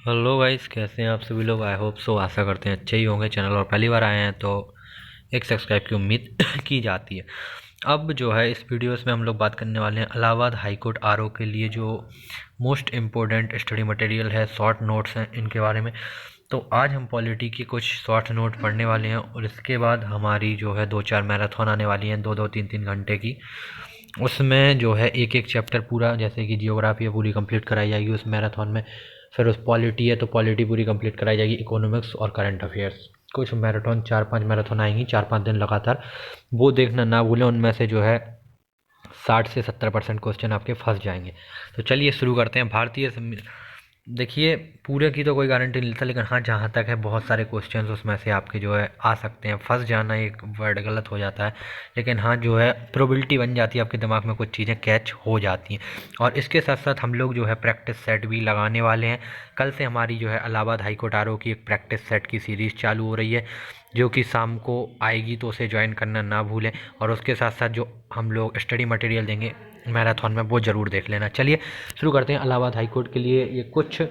Hello guys, कैसे हैं आप सभी लोग। आई होप सो, आशा करते हैं अच्छे ही होंगे। चैनल और पहली बार आए हैं तो एक सब्सक्राइब की उम्मीद की जाती है। अब जो है इस वीडियोस में हम लोग बात करने वाले हैं इलाहाबाद हाई कोर्ट आरओ के लिए जो मोस्ट इम्पोर्टेंट स्टडी मटेरियल है, शॉर्ट नोट्स हैं इनके बारे में। तो आज हम पॉलिटी के कुछ शॉर्ट नोट पढ़ने वाले हैं और इसके बाद हमारी जो है 2-4 मैराथन आने वाली हैं, 2-2 3-3 घंटे की। उसमें जो है एक एक चैप्टर पूरा, जैसे कि जियोग्राफी है पूरी कंप्लीट कराई जाएगी उस मैराथन में। फिर उस पॉलिटी है तो पॉलिटी पूरी कंप्लीट कराई जाएगी, इकोनॉमिक्स और करंट अफेयर्स। कुछ मैराथन, 4-5 मैराथन आएंगी 4-5 दिन लगातार, वो देखना ना भूलें। उनमें से जो है 60 से 70% क्वेश्चन आपके फंस जाएंगे। तो चलिए शुरू करते हैं। देखिए, पूरे की तो कोई गारंटी नहीं लेता, लेकिन हाँ जहाँ तक है बहुत सारे क्वेश्चंस उसमें से आपके जो है आ सकते हैं। फंस जाना एक वर्ड गलत हो जाता है, लेकिन हाँ जो है प्रोबेबिलिटी बन जाती है, आपके दिमाग में कुछ चीज़ें कैच हो जाती हैं। और इसके साथ साथ हम लोग जो है प्रैक्टिस सेट भी लगाने वाले हैं। कल से हमारी जो है इलाहाबाद हाई कोर्ट आरओ की एक प्रैक्टिस सेट की सीरीज़ चालू हो रही है, जो कि शाम को आएगी, तो उसे ज्वाइन करना ना भूलें। और उसके साथ साथ जो हम लोग स्टडी मटेरियल देंगे मैराथन में, वो ज़रूर देख लेना। चलिए शुरू करते हैं। इलाहाबाद हाई कोर्ट के लिए ये कुछ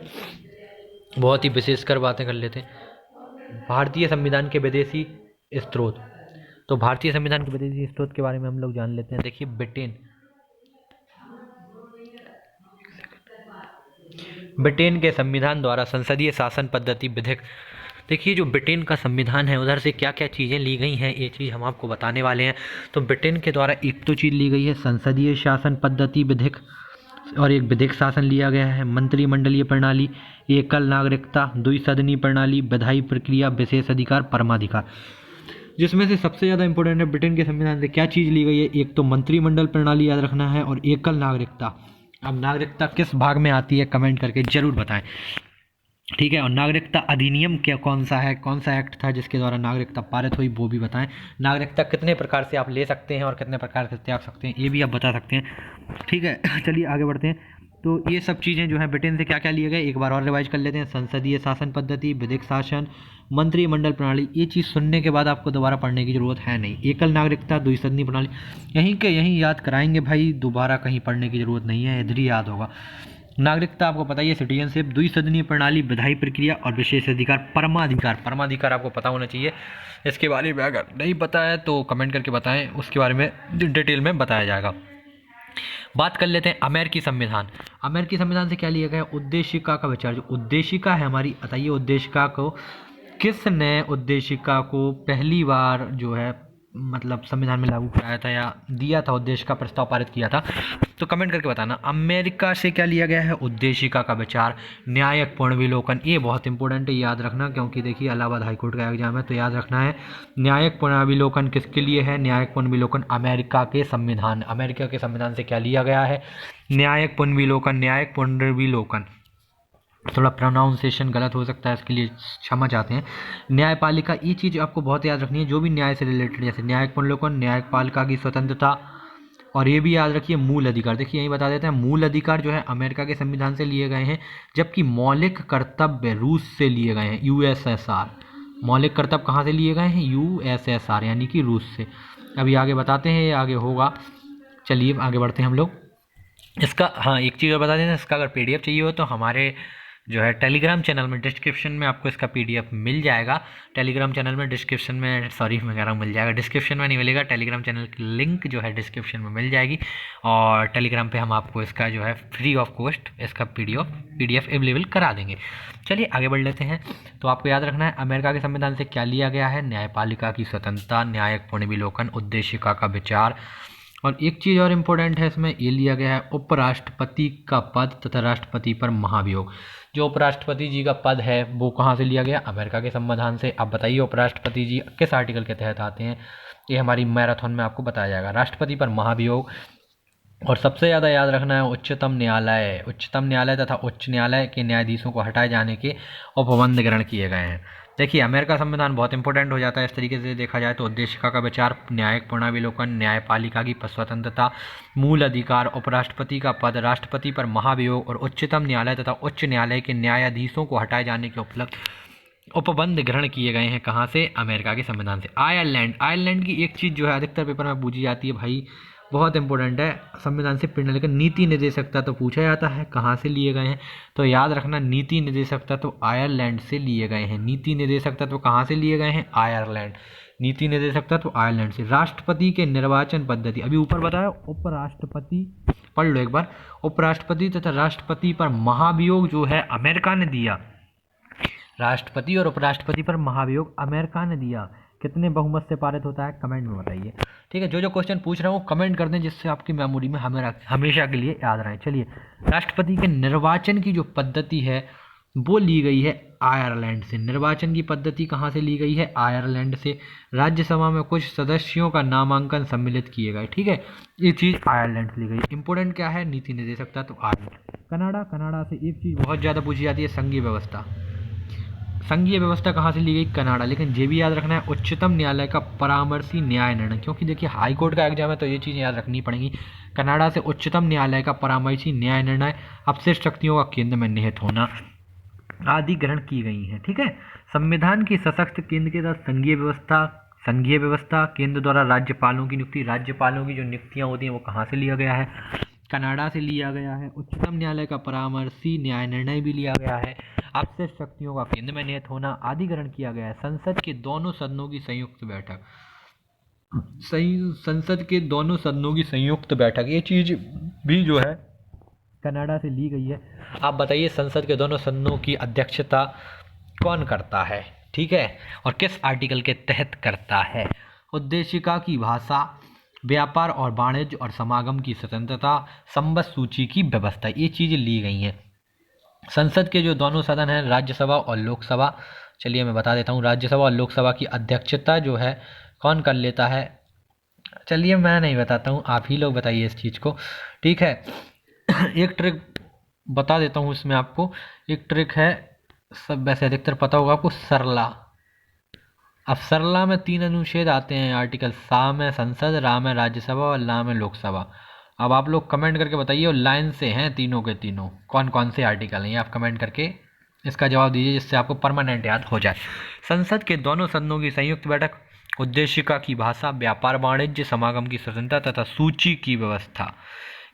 बहुत ही विशेषकर बातें कर लेते हैं। भारतीय संविधान के विदेशी स्रोत। तो भारतीय संविधान के विदेशी स्रोत के बारे में हम लोग जान लेते हैं। देखिए, ब्रिटेन के संविधान द्वारा संसदीय शासन पद्धति विधिक। देखिए, जो ब्रिटेन का संविधान है उधर से क्या क्या चीज़ें ली गई हैं, ये चीज़ हम आपको बताने वाले हैं। तो ब्रिटेन के द्वारा एक तो चीज़ ली गई है संसदीय शासन पद्धति विधिक, और एक विधिक शासन लिया गया है। मंत्रिमंडलीय प्रणाली, एकल नागरिकता, द्विसदनी प्रणाली, विधायी प्रक्रिया, विशेष अधिकार, परमाधिकार। जिसमें से सबसे ज़्यादा इंपॉर्टेंट है ब्रिटेन के संविधान से क्या चीज़ ली गई है, एक तो मंत्रिमंडल प्रणाली याद रखना है, और एकल नागरिकता। अब नागरिकता किस भाग में आती है कमेंट करके जरूर बताएं, ठीक है। और नागरिकता अधिनियम क्या, कौन सा है, कौन सा एक्ट था जिसके द्वारा नागरिकता पारित हुई, वो भी बताएं। नागरिकता कितने प्रकार से आप ले सकते हैं और कितने प्रकार से त्याग सकते हैं, ये भी आप बता सकते हैं, ठीक है। चलिए आगे बढ़ते हैं। तो ये सब चीज़ें जो है ब्रिटेन से क्या क्या लिए गए, एक बार और रिवाइज कर लेते हैं। संसदीय शासन पद्धति, विधिक शासन, मंत्रिमंडल प्रणाली। ये चीज़ सुनने के बाद आपको दोबारा पढ़ने की जरूरत है नहीं। एकल नागरिकता, द्विसदनी प्रणाली, यहीं के यहीं याद कराएंगे भाई, दोबारा कहीं पढ़ने की जरूरत नहीं है, इधर ही याद होगा। नागरिकता आपको पता ही है, सिटीजनशिप। द्विसदनीय प्रणाली, विधायी प्रक्रिया और विशेष अधिकार, परमाधिकार। परमाधिकार आपको पता होना चाहिए। इसके बारे में अगर नहीं पता है तो कमेंट करके बताएं, उसके बारे में डिटेल में बताया जाएगा। बात कर लेते हैं अमेरिकी संविधान। अमेरिकी संविधान से क्या लिया गया, उद्देशिका का विचार। जो उद्देशिका है हमारी, बताइए उद्देशिका को किसने, उद्देशिका को पहली बार जो है मतलब संविधान में लागू कराया था या दिया था, उद्देश्य का प्रस्ताव पारित किया था, तो कमेंट करके बताना। अमेरिका से क्या लिया गया है, उद्देशिका का विचार। न्यायिक पुनर्विलोकन, ये बहुत इंपॉर्टेंट है, याद रखना, क्योंकि देखिए इलाहाबाद हाईकोर्ट का एग्जाम है तो याद रखना है। न्यायिक पुनर्विलोकन किसके लिए है, न्यायिक पुनर्विलोकन अमेरिका के संविधान, अमेरिका के संविधान से क्या लिया गया है, न्यायिक पुनर्विलोकन। न्यायिक पुनर्विलोकन, थोड़ा प्रोनाउंसिएशन गलत हो सकता है, इसके लिए क्षमा चाहते हैं। न्यायपालिका, ये चीज़ आपको बहुत याद रखनी है, जो भी न्याय से रिलेटेड, जैसे न्यायिक पुनर्विलोकन, न्यायपालिका की स्वतंत्रता। और ये भी याद रखिए मूल अधिकार। देखिए यही बता देते हैं, मूल अधिकार जो है अमेरिका के संविधान से लिए गए हैं, जबकि मौलिक कर्तव्य रूस से लिए गए हैं, यूएसएसआर। मौलिक कर्तव्य कहाँ से लिए गए हैं, यूएसएसआर, यानी कि रूस से। अभी आगे बताते हैं, ये आगे होगा। चलिए आगे बढ़ते हैं हम लोग। इसका, हाँ एक चीज़ और बता दें, इसका अगर पीडीएफ चाहिए हो तो हमारे जो है टेलीग्राम चैनल में डिस्क्रिप्शन में आपको इसका पीडीएफ मिल जाएगा। टेलीग्राम चैनल में डिस्क्रिप्शन में, सॉरी मैं कह रहा हूँ मिल जाएगा, डिस्क्रिप्शन में नहीं मिलेगा, टेलीग्राम चैनल की लिंक जो है डिस्क्रिप्शन में मिल जाएगी। और टेलीग्राम पे हम आपको इसका जो है फ्री ऑफ कॉस्ट इसका पीडीएफ अवेलेबल करा देंगे। चलिए आगे बढ़ लेते हैं। तो आपको याद रखना है अमेरिका के संविधान से क्या लिया गया है, न्यायपालिका की स्वतंत्रता, न्यायिक पुनर्विलोकन, उद्देशिका का विचार। और एक चीज़ और इम्पोर्टेंट है इसमें, ये लिया गया है उपराष्ट्रपति का पद तथा राष्ट्रपति पर महाभियोग। जो उपराष्ट्रपति जी का पद है वो कहाँ से लिया गया, अमेरिका के संविधान से। अब बताइए उपराष्ट्रपति जी किस आर्टिकल के तहत आते हैं, ये हमारी मैराथन में आपको बताया जाएगा। राष्ट्रपति पर महाभियोग। और सबसे ज़्यादा याद रखना है उच्चतम न्यायालय। उच्चतम न्यायालय तथा उच्च न्यायालय के न्यायाधीशों को हटाए जाने के उपबंध ग्रहण किए गए हैं। देखिए अमेरिका संविधान बहुत इंपॉर्टेंट हो जाता है इस तरीके से देखा जाए तो। उद्देशिका का विचार, न्यायिक पुनर्विलोकन, न्यायपालिका की स्वतंत्रता, मूल अधिकार, उपराष्ट्रपति का पद, राष्ट्रपति पर महाभियोग और उच्चतम न्यायालय तथा उच्च न्यायालय के न्यायाधीशों को हटाए जाने के उपबंध ग्रहण किए गए हैं। कहाँ से, अमेरिका के संविधान से। आयरलैंड, आयरलैंड की एक चीज़ जो है अधिकतर पेपर में पूछी जाती है भाई, बहुत इंपॉर्टेंट है, संविधान से प्रेरणा लेकर नीति निर्देशकता तो पूछा जाता है कहाँ से लिए गए हैं, तो याद रखना नीति निर्देशकता तो आयरलैंड से लिए गए हैं। नीति निर्देशकता तो कहाँ से लिए गए हैं, आयरलैंड। नीति निर्देशकता तो आयरलैंड से। राष्ट्रपति के निर्वाचन पद्धति, अभी ऊपर बताया, उपराष्ट्रपति पढ़ लो एक बार। उपराष्ट्रपति तथा राष्ट्रपति पर महाभियोग जो है अमेरिका ने दिया। राष्ट्रपति और उपराष्ट्रपति पर महाभियोग अमेरिका ने दिया। कितने बहुमत से पारित होता है, कमेंट में बताइए। ठीक है, जो क्वेश्चन पूछ रहा हूँ कमेंट कर दें, जिससे आपकी मेमोरी में हमेशा के लिए याद रहे। चलिए, राष्ट्रपति के निर्वाचन की जो पद्धति है वो ली गई है आयरलैंड से। निर्वाचन की पद्धति कहाँ से ली गई है, आयरलैंड से। राज्यसभा में कुछ सदस्यों का नामांकन सम्मिलित किए गए। ठीक है, ये चीज़ आयरलैंड से ली गई। इंपॉर्टेंट क्या है, नीति निर्देशकता तो आयरलैंड। कनाडा से एक चीज़ बहुत ज़्यादा पूछी जाती है, संघीय व्यवस्था। संघीय व्यवस्था कहाँ से ली गई, कनाडा। लेकिन ये भी याद रखना है, उच्चतम न्यायालय का परामर्शी न्याय निर्णय, क्योंकि देखिए हाई कोर्ट का एग्जाम है तो ये चीज़ याद रखनी पड़ेगी। कनाडा से उच्चतम न्यायालय का परामर्शी न्याय निर्णय, अपशिष्ट शक्तियों का केंद्र में निहित होना आदि ग्रहण की गई हैं। ठीक है, संविधान की सशक्त केंद्र के साथ संघीय व्यवस्था केंद्र द्वारा राज्यपालों की नियुक्ति। राज्यपालों की जो नियुक्तियां होती हैं वो कहाँ से लिया गया है, कनाडा से लिया गया है। उच्चतम न्यायालय का परामर्शी न्याय निर्णय भी लिया गया है। अपशिष्ट शक्तियों का केंद्र में निहित होना आदि ग्रहण किया गया है। संसद के दोनों सदनों की संयुक्त बैठक, संसद के दोनों सदनों की संयुक्त बैठक, ये चीज भी जो है कनाडा से ली गई है। आप बताइए, संसद के दोनों सदनों की अध्यक्षता कौन करता है, ठीक है, और किस आर्टिकल के तहत करता है। उद्देशिका की भाषा, व्यापार और वाणिज्य और समागम की स्वतंत्रता, संबद्ध सूची की व्यवस्था, ये चीज़ें ली गई हैं। संसद के जो दोनों सदन हैं, राज्यसभा और लोकसभा, चलिए मैं बता देता हूँ। राज्यसभा और लोकसभा की अध्यक्षता जो है कौन कर लेता है, चलिए मैं नहीं बताता हूँ, आप ही लोग बताइए इस चीज़ को। ठीक है, एक ट्रिक बता देता हूँ इसमें आपको। एक ट्रिक है, सब वैसे अधिकतर पता होगा आपको, सरला। अब सरला में 3 अनुच्छेद आते हैं आर्टिकल। सा में संसद, रा में राज्यसभा और ला में लोकसभा। अब आप लोग कमेंट करके बताइए, और लाइन से हैं तीनों के तीनों, कौन कौन से आर्टिकल हैं, ये आप कमेंट करके इसका जवाब दीजिए, जिससे आपको परमानेंट याद हो जाए। संसद के दोनों सदनों की संयुक्त बैठक, उद्देशिका की भाषा, व्यापार वाणिज्य, समागम की स्वतंत्रता तथा सूची की व्यवस्था,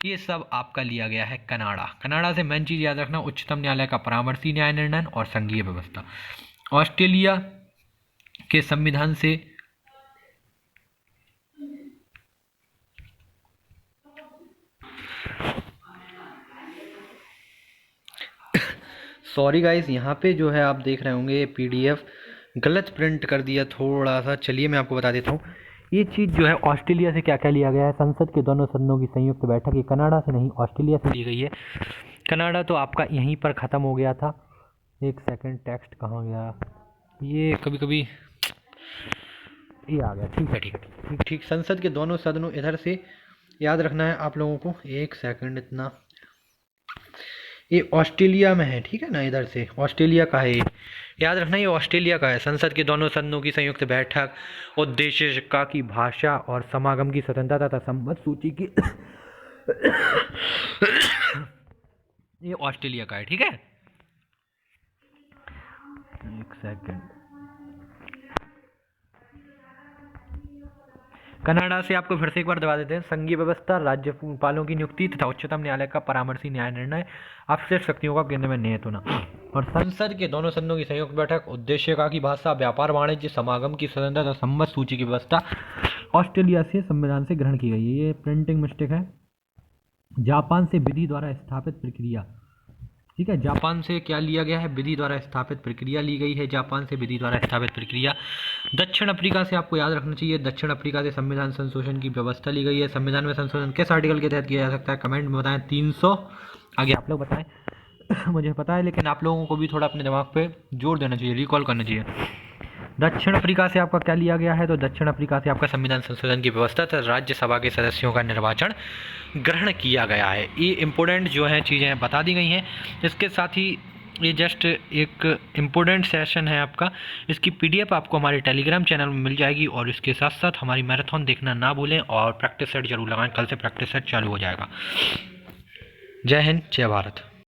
ये सब आपका लिया गया है कनाडा। कनाडा से मेन चीज़ याद रखना, उच्चतम न्यायालय का परामर्शी न्याय निर्णय और संघीय व्यवस्था। ऑस्ट्रेलिया के संविधान से सॉरी गाइस, यहाँ पे जो है आप देख रहे होंगे पीडीएफ गलत प्रिंट कर दिया थोड़ा सा। चलिए मैं आपको बता देता हूँ, ये चीज़ जो है ऑस्ट्रेलिया से क्या क्या लिया गया है। संसद के दोनों सदनों की संयुक्त बैठक, ये कनाडा से नहीं ऑस्ट्रेलिया से ली गई है। कनाडा तो आपका यहीं पर ख़त्म हो गया था। एक सेकंड, टेक्स्ट कहाँ गया, ये कभी कभी ये आ गया। ठीक है, ठीक है, ठीक। संसद के दोनों सदनों, इधर से याद रखना है आप लोगों को। एक सेकंड, इतना, ये ऑस्ट्रेलिया में है, ठीक है ना, इधर से ऑस्ट्रेलिया का है, याद रखना ये ऑस्ट्रेलिया का है। संसद के दोनों सदनों की संयुक्त बैठक, उद्देशिका की भाषा और समागम की स्वतंत्रता तथा संबद्ध सूची की ये ऑस्ट्रेलिया का है, ठीक है। एक सेकंड, कनाडा से आपको फिर से एक बार दबा देते हैं। संघीय व्यवस्था, राज्यपालों की नियुक्ति तथा उच्चतम न्यायालय का परामर्शी न्याय निर्णय, अपशिष्ट शक्तियों का केंद्र में निहित होना। और संसद के दोनों सदनों की संयुक्त बैठक, उद्देशिका की भाषा, व्यापार वाणिज्य, समागम की स्वतंत्रता तथा संबद्ध सूची की व्यवस्था ऑस्ट्रेलिया से संविधान से ग्रहण की गई है। ये प्रिंटिंग मिस्टेक है। जापान से विधि द्वारा स्थापित प्रक्रिया, ठीक है, जापान से क्या लिया गया है, विधि द्वारा स्थापित प्रक्रिया ली गई है। जापान से विधि द्वारा स्थापित प्रक्रिया। दक्षिण अफ्रीका से आपको याद रखना चाहिए, दक्षिण अफ्रीका से संविधान संशोधन की व्यवस्था ली गई है। संविधान में संशोधन किस आर्टिकल के तहत किया जा सकता है, कमेंट में बताएं। 300, आगे आप लोग बताएं। मुझे पता है, लेकिन आप लोगों को भी थोड़ा अपने दिमाग पे जोर देना चाहिए, रिकॉल करना चाहिए। दक्षिण अफ्रीका से आपका क्या लिया गया है, तो दक्षिण अफ्रीका से आपका संविधान संशोधन की व्यवस्था तथा राज्यसभा के सदस्यों का निर्वाचन ग्रहण किया गया है। ये इम्पोर्टेंट जो है चीज़ें बता दी गई हैं। इसके साथ ही ये जस्ट एक इम्पोर्टेंट सेशन है आपका, इसकी पीडीएफ आपको हमारे टेलीग्राम चैनल में मिल जाएगी। और इसके साथ साथ हमारी मैराथन देखना ना भूलें और प्रैक्टिस सेट जरूर लगाएं, कल से प्रैक्टिस सेट चालू हो जाएगा। जय हिंद, जय भारत।